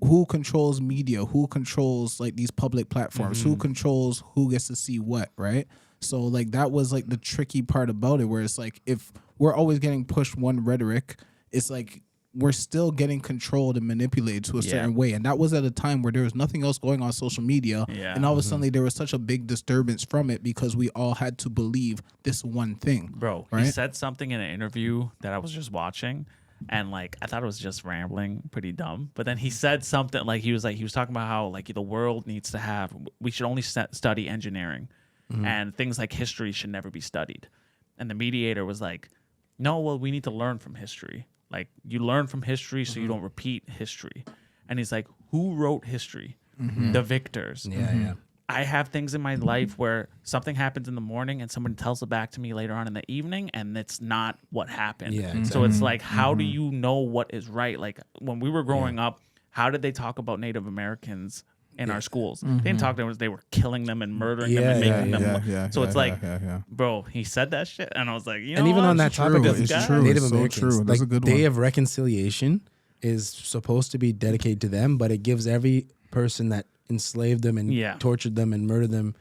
who controls media? Who controls like these public platforms? Who controls who gets to see what, right? So like that was like the tricky part about it, where it's like if we're always getting pushed one rhetoric, it's like we're still getting controlled and manipulated to a certain way. And that was at a time where there was nothing else going on social media. Yeah. And all of a sudden there was such a big disturbance from it because we all had to believe this one thing. Bro, right? He said something in an interview that I was just watching, and like I thought it was just rambling, pretty dumb. But then he said something like he was talking about how like the world needs to have, we should only study engineering, and things like history should never be studied. And the mediator was like, no, well, we need to learn from history. Like, you learn from history so you don't repeat history. And he's like, who wrote history? The victors. Yeah. I have things in my life where something happens in the morning and someone tells it back to me later on in the evening, and it's not what happened. Yeah, exactly. So it's like, how do you know what is right? Like, when we were growing up, how did they talk about Native Americans in our schools? They didn't talk to them, they were killing them and murdering them and making them. So it's like, bro, he said that shit, and I was like, you know, and even what? on that topic of Native It's Americans, so true. That's like a good Day one. of Reconciliation is supposed to be dedicated to them, but it gives every person that enslaved them and tortured them and murdered them,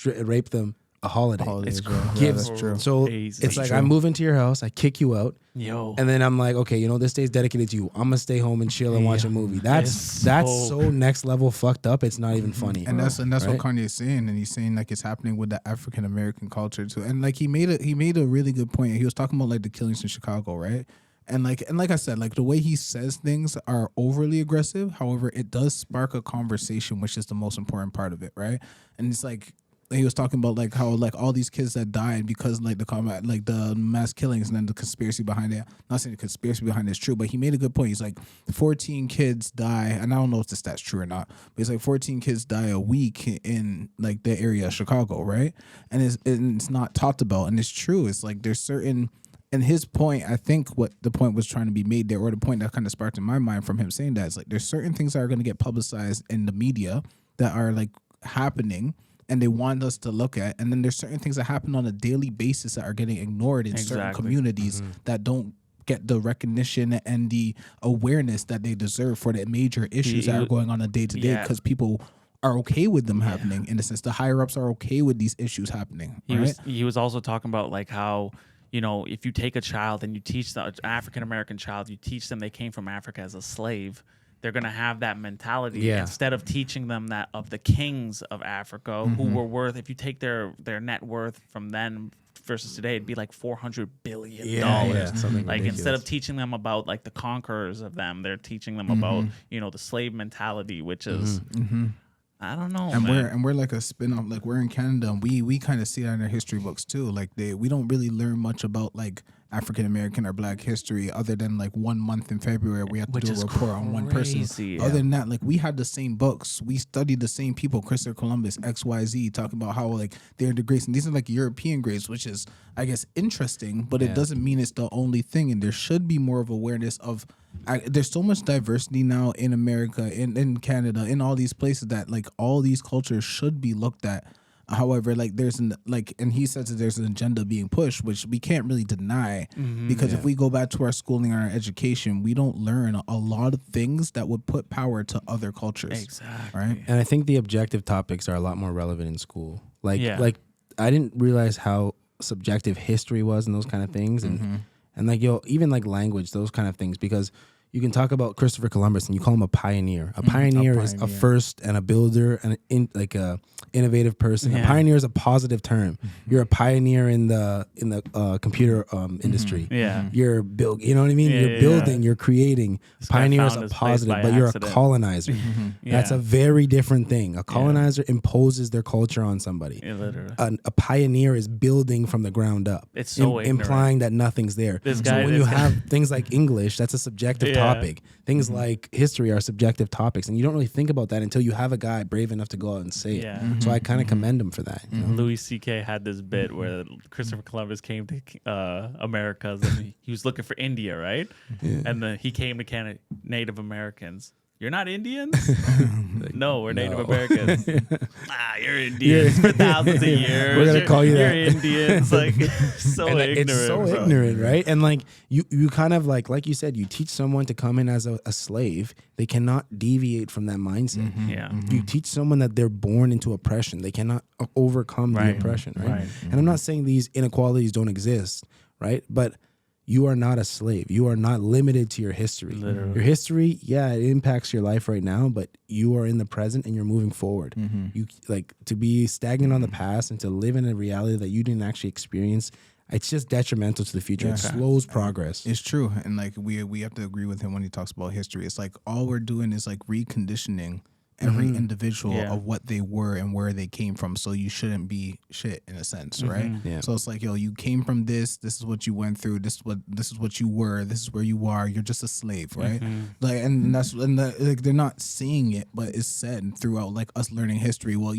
raped them, a holiday. It's Gives that's true. So it's like, I move into your house, I kick you out, and then I'm like, okay, you know, this day's dedicated to you. I'm gonna stay home and chill and watch a movie. That's so next level fucked up. It's not even funny. And that's right? what Kanye's saying, and he's saying like it's happening with the African American culture too. And like he made a really good point. He was talking about like the killings in Chicago, right? And like I said, like the way he says things are overly aggressive. However, it does spark a conversation, which is the most important part of it, right? And it's like he was talking about like how like all these kids that died because like the mass killings, and then the conspiracy behind it. Not saying the conspiracy behind it is true, but he made a good point. He's like 14 kids die, and I don't know if the stats true or not, but it's like 14 kids die a week in like the area of Chicago, right? And it's not talked about, and it's true. It's like there's certain. And his point, I think what the point was trying to be made there, or the point that kind of sparked in my mind from him saying that, is like there's certain things that are going to get publicized in the media that are like happening, and they want us to look at, and then there's certain things that happen on a daily basis that are getting ignored in certain communities that don't get the recognition and the awareness that they deserve for the major issues that are going on a day to day, because people are okay with them happening. In a sense, the higher ups are okay with these issues happening. He was also talking about like how, you know, if you take a child and you teach the African American child, you teach them they came from Africa as a slave, they're going to have that mentality instead of teaching them that of the kings of Africa who were worth, if you take their net worth from then versus today, it'd be like $400 billion. Like ridiculous. Instead of teaching them about like the conquerors of them, they're teaching them about, you know, the slave mentality, which is I don't know, and we're like a spin-off. Like we're in Canada, and we kind of see that in our history books too. Like we don't really learn much about like African American or Black history, other than like 1 month in February we have to do a report on one person. Other than that, like we had the same books, we studied the same people, Christopher Columbus, XYZ, talking about how like they're the greats, and these are like European greats, which is I guess interesting, but it doesn't mean it's the only thing. And there should be more of awareness of. There's so much diversity now in America, in Canada, in all these places that like all these cultures should be looked at However, like there's and he says that there's an agenda being pushed, which we can't really deny, because if we go back to our schooling and our education, we don't learn a lot of things that would put power to other cultures. Exactly. Right. And I think the objective topics are a lot more relevant in school. Like I didn't realize how subjective history was and those kind of things, and like even like language, those kind of things, because you can talk about Christopher Columbus and you call him a pioneer. A pioneer is a first and a builder and a innovative person. Yeah. A pioneer is a positive term. You're a pioneer in the computer industry. Yeah, you're build. You know what I mean? You're building. You're creating. This pioneer is a positive, but you're a colonizer. That's a very different thing. A colonizer imposes their culture on somebody. Literally, a pioneer is building from the ground up. It's so implying that nothing's there. So when you have things like English, that's a subjective topic. Things like history are subjective topics, and you don't really think about that until you have a guy brave enough to go out and say it. So I kind of commend him for that. You know? Louis C.K. had this bit where Christopher Columbus came to Americas and he was looking for India, right? And then he came to Canada, Native Americans. You're not Indians? No, we're Native Americans. You're Indians for thousands of years. We're gonna call you that. You're Indians. Like so ignorant. It's so ignorant, right? And like you kind of like you said, you teach someone to come in as a slave. They cannot deviate from that mindset. You teach someone that they're born into oppression. They cannot overcome the oppression, right? And I'm not saying these inequalities don't exist, right? But you are not a slave. You are not limited to your history. Literally. Your history, it impacts your life right now, but you are in the present and you're moving forward. You like to be stagnant on the past and to live in a reality that you didn't actually experience. It's just detrimental to the future. It slows progress. It's true. And like we have to agree with him when he talks about history. It's like all we're doing is like reconditioning every individual of what they were and where they came from. So you shouldn't be shit in a sense, right? Yeah. So it's like, you came from this is what you went through, this is what you were, this is where you are, you're just a slave, right? Like like they're not saying it, but it's said throughout like us learning history. Well,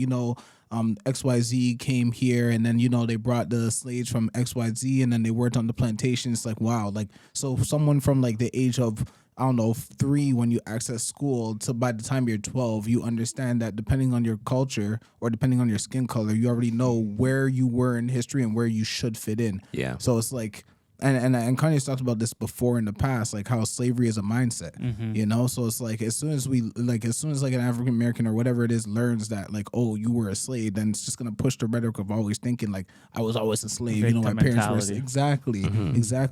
XYZ came here and then, they brought the slaves from XYZ and then they worked on the plantation. It's like, wow, like so someone from like the age of 3 when you access school to by the time you're 12, you understand that depending on your culture or depending on your skin color, you already know where you were in history and where you should fit in. Yeah. So it's like, and Kanye's talked about this before in the past, like how slavery is a mindset, So it's like as soon as like an African American or whatever it is learns that like, oh, you were a slave, then it's just gonna push the rhetoric of always thinking like I was always a slave. Victim my parents were exactly,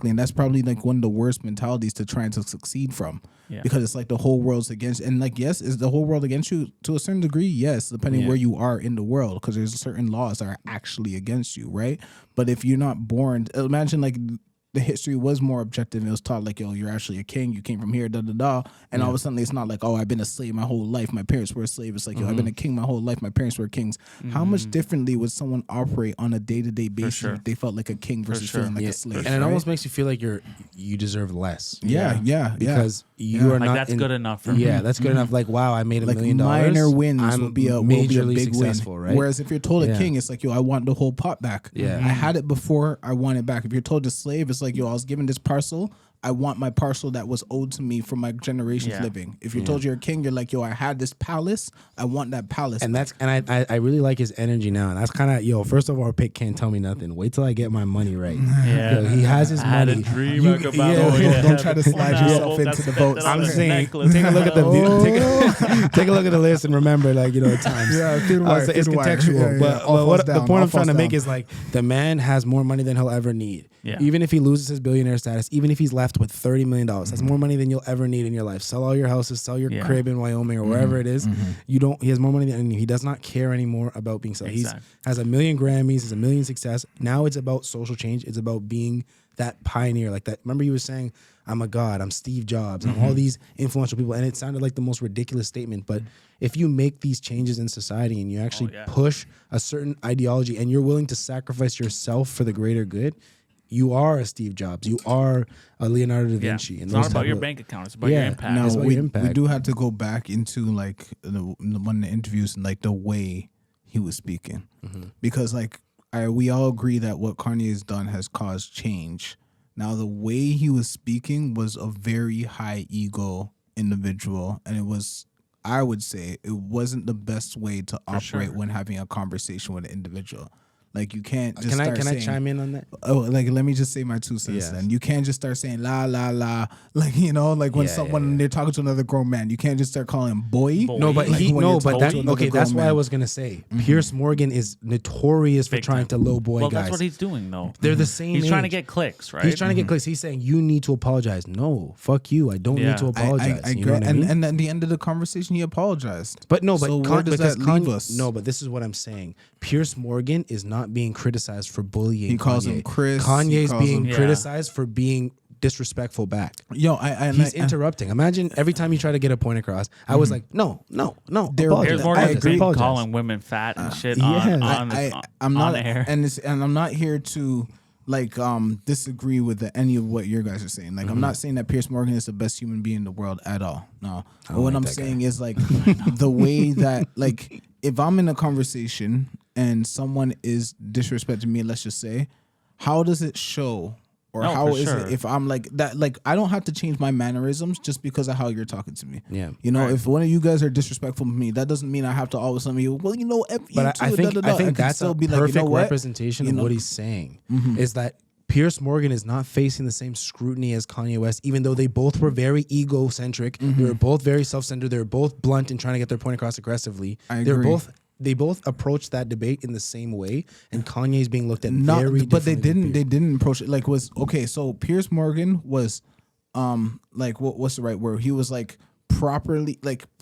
and that's probably like one of the worst mentalities to try to succeed from, because it's like the whole world's against, and like yes, is the whole world against you to a certain degree? Yes, depending where you are in the world, because there's certain laws that are actually against you, right? But if you're not born, imagine like the history was more objective. It was taught like, you're actually a king. You came from here, And all of a sudden, it's not like, I've been a slave my whole life. My parents were a slave. It's like, I've been a king my whole life. My parents were kings. How much differently would someone operate on a day-to-day basis if they felt like a king versus feeling like a slave? And it almost makes you feel like you deserve less. Because you are like not that's good enough for me. Yeah, that's good enough. Like, wow, I made $1 million. Minor wins will be a majorly big successful, win. right? Whereas if you're told a king, it's like, I want the whole pot back. I had it before, I want it back. If you're told a slave, it's like, I was given this parcel, I want my parcel that was owed to me from my generations living. If you're told you're a king, you're like, I had this palace, I want that palace. And I really like his energy now. And that's kind of, first of all, Pick can't tell me nothing. Wait till I get my money right. He has his money. Had a dream don't try to slide yourself into the boat. I'm saying, take a look at the take a look at the list and remember, at times. It's contextual. But the point I'm trying to make is like the man has more money than he'll ever need. Even if he loses his billionaire status, even if he's left with $30 million, that's more money than you'll ever need in your life. Sell all your houses, sell your crib in Wyoming or wherever it is. He has more money than you. He does not care anymore about being so. Exactly. He has 1 million Grammys, has 1 million success. Now it's about social change. It's about being that pioneer, like that. Remember you were saying, I'm a god, I'm Steve Jobs, I'm all these influential people, and it sounded like the most ridiculous statement, but if you make these changes in society and you actually push a certain ideology and you're willing to sacrifice yourself for the greater good, you are a Steve Jobs. You are a Leonardo da Vinci. And it's not about your bank account. It's about your impact. Now, we do have to go back into like one of the interviews and like the way he was speaking, because like we all agree that what Kanye has done has caused change. Now, the way he was speaking was a very high ego individual, and it was I would say it wasn't the best way to operate sure. when having a conversation with an individual. Like you can't just Can start saying, I chime in on that? oh, like let me just say my 2 cents. Yes. Then you can't just start saying la la la, like you know, like when someone they're talking to another grown man, you can't just start calling him boy. No, but like he when you're talking that to another okay. That's grown what I man. was gonna say. Pierce Morgan is notorious for Big trying time. to low boy Well, guys. that's what he's doing, though. They're the same. He's trying to age. get clicks, right? He's trying to get clicks. He's saying you need to apologize. No, fuck you. I don't Yeah. need to apologize. I you know agree. what I mean? And at the end of the conversation, he apologized. But no, but so where does that leave us? No, but this is what I'm saying. Pierce Morgan is not being criticized for bullying. He calls Kanye. him Chris. He Kanye's calls being him- Yeah. criticized for being disrespectful back. Yo, He's interrupting. Imagine every time you try to get a point across, I was like, no. There- apologize, Here's I Morgan agree. been calling women fat and shit yeah. I'm not, on air. and I'm not here to like disagree with any of what your guys are saying. Like I'm not saying that Pierce Morgan is the best human being in the world at all. No, but what like I'm that saying is like the way that like if I'm in a conversation and someone is disrespecting me, let's just say, how does it show? Or No, how for is sure. it if I'm like that? Like I don't have to change my mannerisms just because of how you're talking to me. Yeah. You know, if one of you guys are disrespectful to me, that doesn't mean I have to always tell you. Well, you know, But I think that's a perfect representation of what he's saying is that Pierce Morgan is not facing the same scrutiny as Kanye West, even though they both were very egocentric. They were both very self-centered. They were both blunt in trying to get their point across aggressively. They both approached that debate in the same way, and Kanye is being looked at very differently. But they didn't approach it like was okay. So Pierce Morgan was, like what's the right word? He was like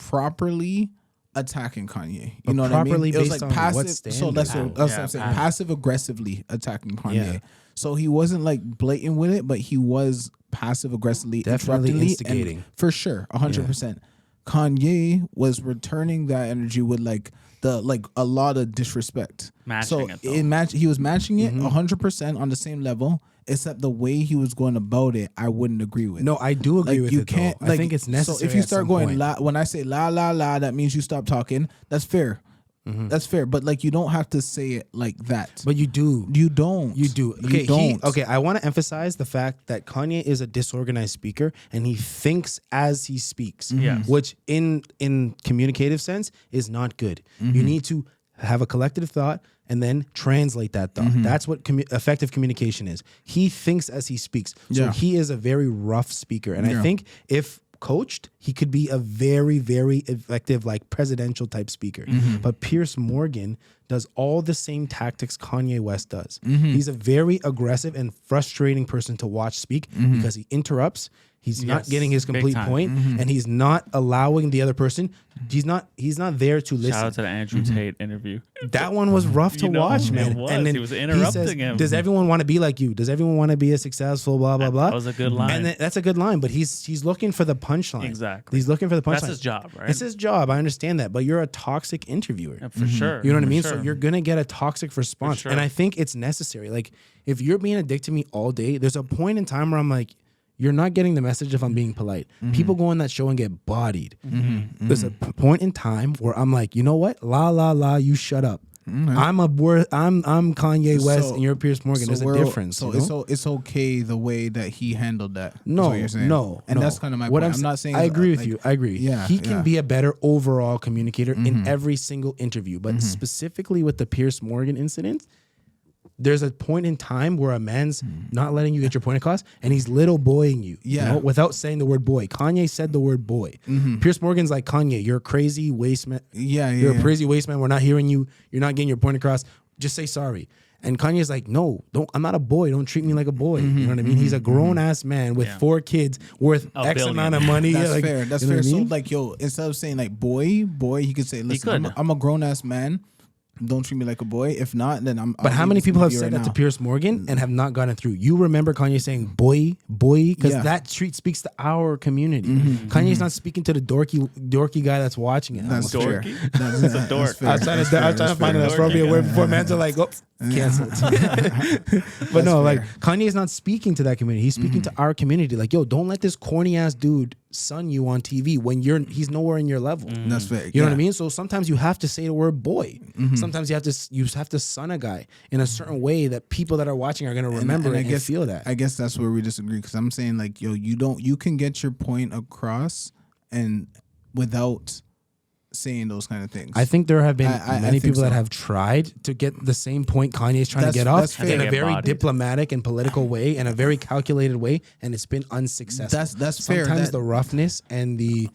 properly attacking Kanye. You know what I mean? It was like passive. So that's what I'm saying. Passive aggressively attacking Kanye. Yeah. So he wasn't like blatant with it, but he was passive aggressively Definitely interrupting instigating. and for sure, 100%. Kanye was returning that energy with like a lot of disrespect. Matching it, though. He was matching it 100% on the same level, except the way he was going about it, I wouldn't agree with. No, I do agree Like, with you it. can't. Though. Like, I think it's necessary. So if you at start some going point. la, when I say la la la, that means you stop talking. That's fair. That's fair. But like you don't have to say it like that. but you do. You don't. You do. Okay, You don't. okay, I want to emphasize the fact that Kanye is a disorganized speaker and he thinks as he speaks. Yes. Which in communicative sense is not good. You need to have a collective thought and then translate that thought. That's what effective communication is. He thinks as he speaks. So Yeah. he is a very rough speaker. And I think if coached, he could be a very, very effective, like presidential type speaker. But Pierce Morgan does all the same tactics Kanye West does. He's a very aggressive and frustrating person to watch speak because he interrupts. He's not Yes, getting his big complete time. point, and he's not allowing the other person. He's not there to listen. Shout out to the Andrew Tate interview. That one was rough to You know, watch, it man. was. And then He was interrupting says, him. Does everyone want to be like you? Does everyone want to be a successful blah blah blah? That was a good line. And that's a good line, but he's looking for the punchline. Exactly. He's looking for the punchline. That's his job, right? It's his job. I understand that, but you're a toxic interviewer. Yeah, for sure. You know what I For mean? sure. So you're gonna get a toxic response, sure. and I think it's necessary. Like if you're being a dick to me all day, there's a point in time where I'm like, you're not getting the message if I'm being polite. People go on that show and get bodied. There's a point in time where I'm like, you know what? La la la, you shut up. I'm Kanye West and you're Pierce Morgan. There's a difference. So you know? it's okay the way that he handled that. No, is what you're saying. and that's kind of my what point. I'm not saying I agree with like, you. I agree. Yeah, He can yeah. be a better overall communicator in every single interview, but specifically with the Pierce Morgan incident, there's a point in time where a man's not letting you get your point across, and he's little boying you, Yeah. you know, without saying the word boy. Kanye said the word boy. Pierce Morgan's like, Kanye, you're a crazy waste man. Yeah, yeah. You're a crazy waste man. We're not hearing you. You're not getting your point across. Just say sorry. And Kanye's like, no, don't. I'm not a boy. Don't treat me like a boy. You know what I mean? He's a grown ass man with 4 kids worth X billion. amount of money. That's Like, fair. That's you know fair. what I mean? So like, yo, instead of saying like boy, he could say, listen, could. I'm a grown ass man. Don't treat me like a boy. If not, then I'm. But how many people have said that to Pierce Morgan and have not gotten through? You remember Kanye saying boy, because that street speaks to our community. Kanye's not speaking to the dorky guy that's watching it. That's fair. Dorky. That's a dork. fair. I was trying to find an appropriate word before man's are like, oh, canceled. But no, like Kanye is not speaking to that community. He's speaking to our community. Like, yo, don't let this corny ass dude son you on TV when he's nowhere in your level. That's fair. You know what I mean? So sometimes you have to say the word boy. Sometimes you have to son a guy in a certain way that people that are watching are gonna remember and feel that. I guess that's where we disagree because I'm saying like, yo, you can get your point across and without saying those kind of things. I think there have been I many think people that so. have tried to get the same point Kanye's trying to get off that's fair. in a Get very bodied. diplomatic and political way, and a very calculated way, and it's been unsuccessful. That's fair. Sometimes the roughness and the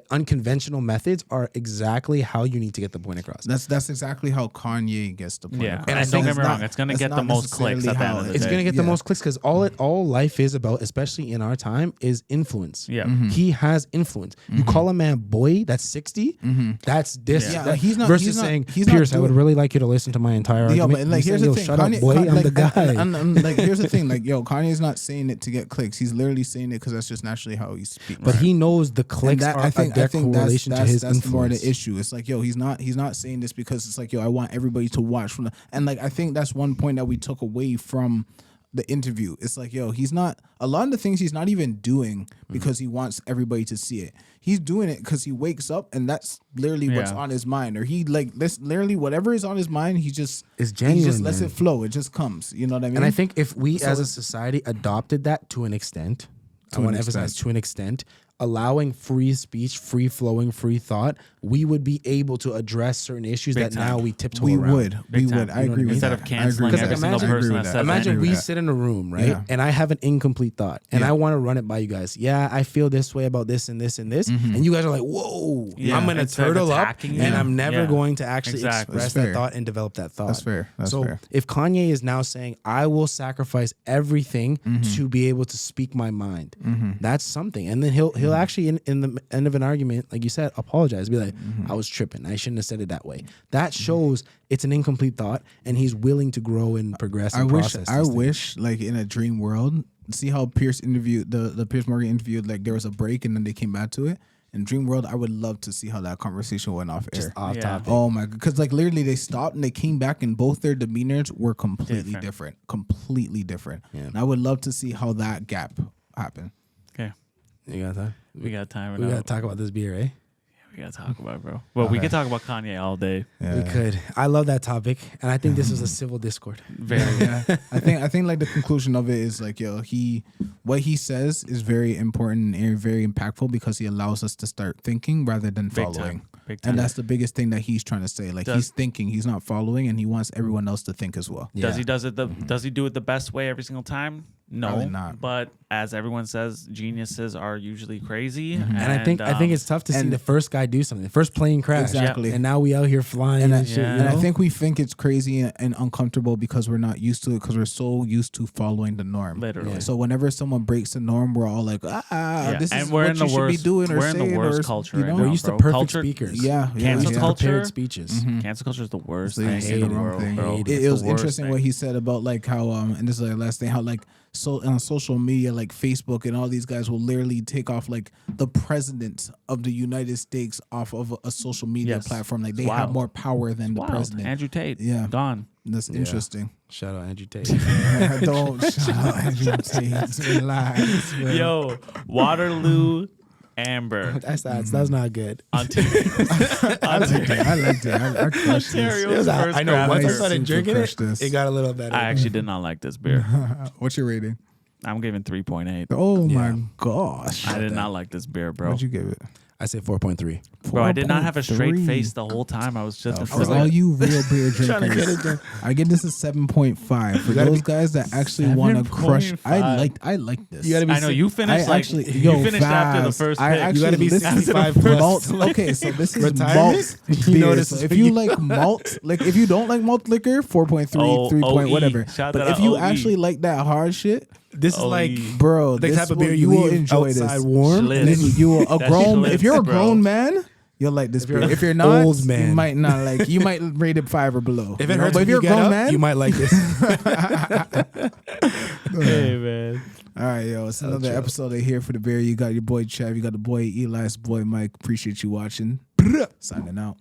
unconventional methods are exactly how you need to get the point across. That's exactly how Kanye gets the point. Yeah, across. and I don't think get it's me wrong, not- it's gonna that's get the not most clicks necessarily at the end how of the It's day. going to get the Yeah. most clicks because all life is about, especially in our time, is influence. Yeah. He has influence. You call a man boy that's 60, that's this. Yeah, that- he's not- versus he's not- saying, he's not Pierce, I would doing- really like you to listen to my entire Yo, argument. but like, You're here's saying, the "Yo, thing, shut up, Kanye, boy, I'm like, the guy. and, like, here's the thing, like, yo, Kanye's not saying it to get clicks. He's literally saying it because that's just naturally how he speaks. But he knows the clicks And that, are a direct correlation to his that's more influence. the issue. It's like, yo, he's not saying this because it's like, yo, I want everybody to watch from the, and like I think that's one point that we took away from the interview. It's like, yo, he's not, a lot of the things he's not even doing because he wants everybody to see it. He's doing it because he wakes up and that's literally what's Yeah. on his mind, or he like this literally whatever is on his mind. He just It's he genuine, just lets man. it flow. It just comes. You know what I mean? And I think if we So as a it's- society adopted that to an extent, I To want an to emphasize extent. to an extent, allowing free speech, free flowing, free thought, we would be able to address certain issues Big that time. now we tiptoe we around. would. Big time. I You know what I agree mean? with Instead that. of canceling Because every single imagine- person that says Imagine that. we Yeah. sit in a room, right? Yeah. And I have an incomplete thought, and Yeah. I want to run it by you guys. Yeah, I feel this way about this and this and this, and you guys are like, "Whoa, Yeah. I'm gonna Instead of turtle up, attacking and you. I'm never Yeah. going to actually Exactly. express That's that fair. thought and develop that thought." That's fair. That's so fair. if Kanye is now saying, "I will sacrifice everything to be able to speak my mind," that's something, and then he'll actually in the end of an argument, like you said, apologize, be like, "I was tripping. I shouldn't have said it that way." That shows it's an incomplete thought, and he's willing to grow and progress. And process I these things. wish, like in a dream world, see how Pierce interviewed the Pierce Morgan interviewed. Like there was a break, and then they came back to it. In dream world, I would love to see how that conversation went off air. Just off Yeah. topic. Oh my god! Because like literally, they stopped and they came back, and both their demeanors were completely different. Completely different. Yeah. And I would love to see how that gap happened. Okay, You got that? we got time. We now. gotta talk about this beer, eh? We gotta talk about it, bro. Well, we Okay. could talk about Kanye all day. We could. I love that topic, and I think this was a civil discord. Very. Yeah. I think like the conclusion of it is like, yo, what he says is very important and very impactful because he allows us to start thinking rather than Big following. time. Big time. And that's the biggest thing that he's trying to say. Like Does- he's thinking, he's not following, and he wants everyone else to think as well. Does he Yeah. does he do it the best way every single time? No, Probably not. But as everyone says, geniuses are usually crazy. And I think it's tough to see and- the first guy do something. The first plane crash. Exactly. And now we out here flying and, shit. yeah. You And I know? think we think it's crazy and uncomfortable because we're not used to it because we're so used to following the norm. Literally. So whenever someone breaks the norm, we're all like, Yeah. this and is we're what in you the should worst. be doing or We're in saying the worst or, culture you right know? now, we're used to bro. perfect Culture- speakers. Yeah, Cancel We're used to culture. prepared speeches. Cancel culture is the worst So you thing say in the the wrong world, thing. bro. Hate It's It the was worst interesting thing. what he said about like how and this is the last thing, how like so on social media like Facebook and all these guys will literally take off like the president of the United States off of a social media Yes. platform. Like they It's have wild. more power than the Wild. president. Andrew Tate. Yeah. Gone. That's interesting. Shout out Andrew Tate. Don't shout out Andrew Tate. Relax, man. Yo, Waterloo, Amber. That's not good. Ontario. I liked it. I crushed this. Ontario's first I know. craft Once I beer. started Super drinking it, crushed this. it got a little better. I actually did not like this beer. What's your rating? I'm giving 3.8. Oh Yeah. my gosh. I did not like this beer, bro. What'd you give it? I say 4.3. Bro, I did not have a straight 4.3. face the whole time. I was just For all you real beer Trying to get drinkers, it done. I give this a 7.5. For gotta those be- guys that actually want to crush, 7.5. I like this. You gotta be I know you finished I like actually, you yo, finished after the fast. first I pick. actually You gotta be listen to 65 the plus. malt. Okay, so this is Retirement? malt You beer. know this So is if for you you. like malt, like if you don't like malt liquor, 4.3, Oh, 3 point OE. whatever. Shout But out if you OE. actually like that hard shit, This is Oh, like yeah. bro, the this type of will- beer you will leave enjoy outside this. warm. Schlitz. and then You will a That's grown. Schlitz, If you're a bro. grown man, you'll like this beer. you're If you're not, old man. you might not like. You might rate it 5 or below. If you it know? hurts But when if you're a you get grown up, man, you might like this. Hey man. all right, yo, it's another chill. episode of Here for the Beer. You got your boy Chav, you got the boy Eli, it's boy Mike. Appreciate you watching. Signing out.